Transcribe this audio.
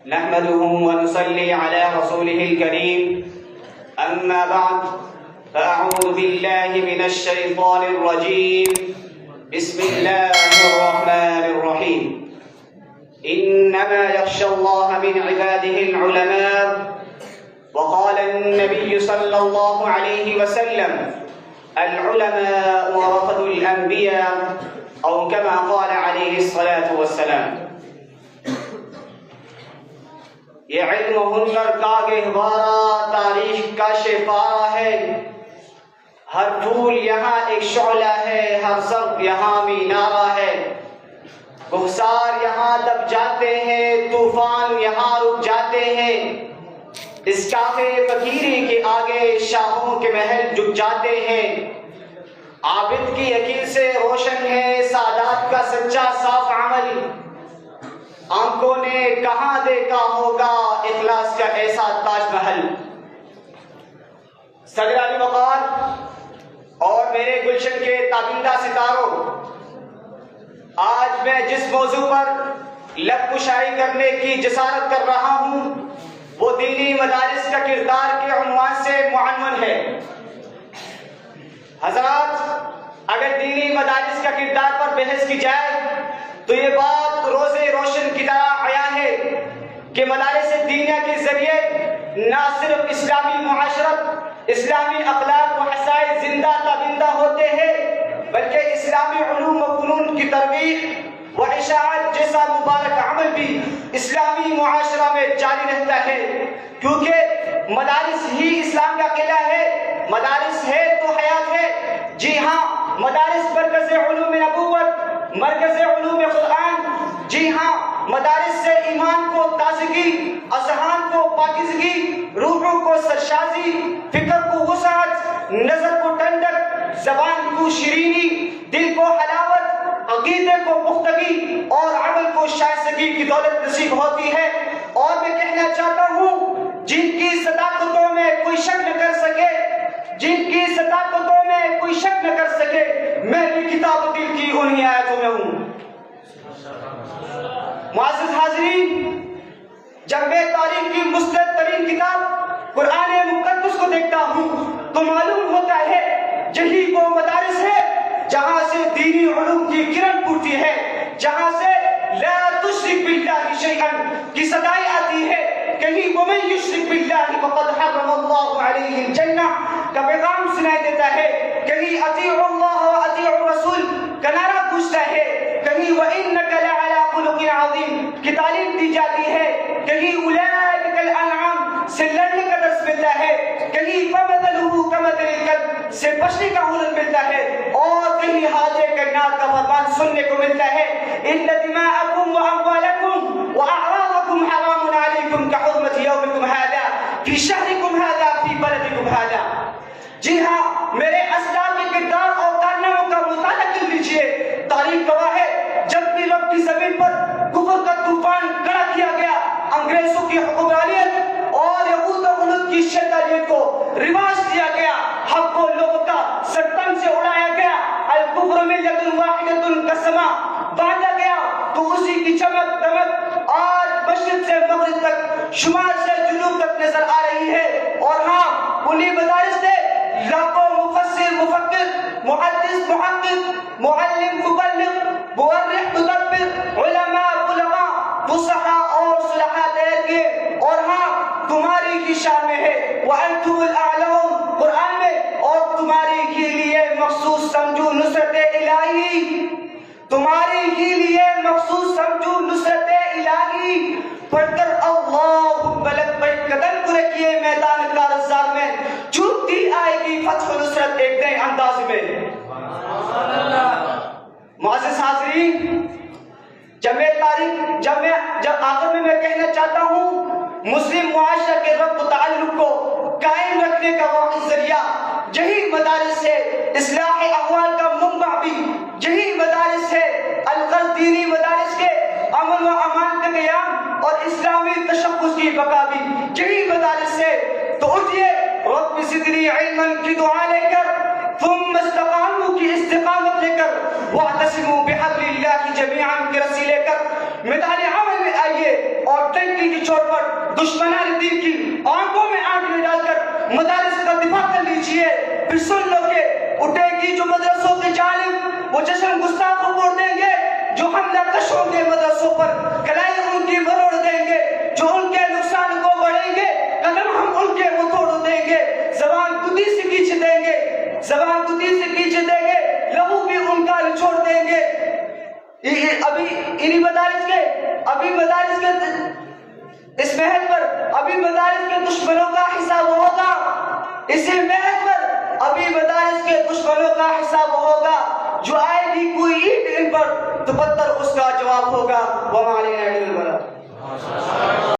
نحمده ونصلي على رسوله الكريم أما بعد فأعوذ بالله من الشيطان الرجيم بسم الله الرحمن الرحيم إنما يخشى الله من عباده العلماء وقال النبي صلى الله عليه وسلم العلماء ورثة الأنبياء أو كما قال عليه الصلاة والسلام. یہ علم و ہنر کا گہوارہ تاریخ کا شفارہ ہے، ہر پھول یہاں ایک شعلہ ہے، ہر سب یہاں مینارہ ہے، گہسار یہاں دب جاتے ہیں، طوفان یہاں رک جاتے ہیں، اس کافے فقیری کے آگے شاہوں کے محل جھک جاتے ہیں. عابد کی یقین سے روشن ہے سادات کا سچا صاف عمل، آنکھوں نے کہاں دیکھا ہوگا اخلاص کا ایسا تاج محل. صدر علی وقار اور میرے گلشن کے تابندہ ستاروں، آج میں جس موضوع پر لب کشائی کرنے کی جسارت کر رہا ہوں وہ دینی مدارس کا کردار کے عنوان سے معنون ہے. حضرات، اگر دینی مدارس کا کردار پر بحث کی جائے تو یہ بات روزے روشن کی طرح عیاں ہے کہ مدارس دینیہ کے ذریعے نہ صرف اسلامی معاشرت، اسلامی اخلاق و حسائل زندہ تابندہ ہوتے ہیں بلکہ اسلامی علوم و فنون کی ترویج و اشاعت جیسا مبارک عمل بھی اسلامی معاشرہ میں جاری رہتا ہے، کیونکہ مدارس ہی اسلام کا قلعہ ہے. مدارس ہے تو حیات ہے. جی ہاں، مدارس مرکز علوم نبوت، مرکز علوم قرآن. جی ہاں، مدارس سے ایمان کو تازگی، اذہان کو پاکیزگی، روحوں کو سرشازی، فکر کو وسعت، نظر کو ٹھنڈک، زبان کو شیرینی، دل کو حلاوت، عقیدے کو پختگی اور عمل کو شائستگی کی دولت نصیب ہوتی ہے. اور میں کہنا چاہتا ہوں، جن کی صداقتوں میں کوئی شک نہ کر سکے، جن کی صداقتوں میں کوئی شک نہ کر سکے، میں بھی کتاب دل کی انہی آیتوں میں ہوں. معزز حاضرین، جب میں تاریخ کی مستند ترین کتاب قرآن مقدس کو دیکھتا ہوں تو معلوم ہوتا ہے یہی وہ مدارس ہے جہاں سے دینی علوم کی کرن پھوٹتی ہے، جہاں سے لا تشرک باللہ شیئا کی صدائیں آتی ہے. کہیں ومن یشرک باللہ فقد حرم اللہ علیہ الجنہ کا پیغام سنائی دیتا ہے، کہیں اطیعوا اللہ و اطیعوا الرسول کا نعرہ گونجتا ہے، کہیں وانک لعلی خلق عظیم کی تعلیم دی جاتی ہے، کہیں اولئک کالانعام سے لڑنے کا درس ملتا ہے، کہیں فمثلہ کمثل الکلب سے بچنے کا ہنر ملتا ہے، اور کہیں حاجہ کائنات کا فرمان سننے کو ملتا ہے ان دماءکم واموالکم واعراضکم حرام علیکم کحرمۃ یومکم ھذا فی شہرکم ھذا فی بلدکم ھذا. جی ہاں، میرے اسلاف کے کردار اور کارناموں کا مطالعہ کر لیجئے. تاریخ گواہ ہے جب بھی رب کی زمین پر کفر کا طوفان کھڑا کیا گیا، انگریزوں کی حکمرانیت اور یہود و غلط کی شیطانیت کو رواج دیا گیا، حق کو لوگوں کا سرطن سے اڑایا گیا، الکفر ملۃ واحدۃ کالسماء باندھا گیا تو اسی کی چمک دمک آج مشرق سے مغرب تک، شمال سے جنوب تک نظر آ رہی ہے. اور ہاں، انہی مدارس سے لاکھوں مفسر، مفکر، محدث، محقق، معلم، مبلغ، مورخ، مدبر، علماء، بلغاء، فصحاء اور صلحاء تیار کیے. اور ہاں، تمہاری ہی شان میں ہے وَأَنْتُمُ الْأَعْلَوْنَ قرآن میں، اور تمہاری ہی لیے مخصوص سمجھو نصرت الہی، تمہاری ہی لیے مخصوص سمجھو نصرت الہی. پڑھ کر اللہم لبیک قدم پورے کیے میدان کارزار میں، چھوٹتی آئے گی فتح و نصرت ایک نئے انداز میں. معزز حاضرین، جب آخر میں کہنا چاہتا ہوں، مسلم معاشرہ کے ربط و تعلق کو قائم رکھنے کا واحد ذریعہ یہی مدارس ہے، اصلاح احوال کا منبع بھی یہی مدارس ہے، الغرض دینی مدارس کے امن و امان کا قیام اور اسلامی تشخص کی بقا بھی یہی مدارس ہے. تو اٹھئے رب زدنی علما کی دعا لے کر، ثم استقاموا کی استقامت لے کر، واعتصموا بحبل اللہ جميعا کی رسی لے کر میدان عمل میں آئیے اور ٹنکی کی چوٹ پر دشمنان دین کی آنکھوں میں آنکھیں ڈال کر مدارس کا دفاع کر لیجئے. پھر سن لو کہ اٹھے گی جو مدرسوں کی جانب وہ جشن گستاخ پھوڑ دیں گے، جو حملہ کش ہوں گے مدرسوں پر کلائی ان کی مروڑ دیں گے، جو ان کے نقصان کو بڑھیں گے قدم ہم ان کے وہ توڑ دیں گے، زبان گدی سے کھینچ دیں گے، زبان گدی سے کھینچ دیں گے، لہو بھی ان کا نچوڑ دیں گے. ابھی مدارس کے اس محل پر ابھی مدارس کے دشمنوں کا حساب ہوگا، اسی محل پر ابھی مدارس کے دشمنوں کا حساب ہوگا. جو آئے گی کوئی اینٹ ان پر تو پتھر اس کا جواب ہوگا. وَمَا عَلَيْنَا إِلَّا الْبَلَاغُ.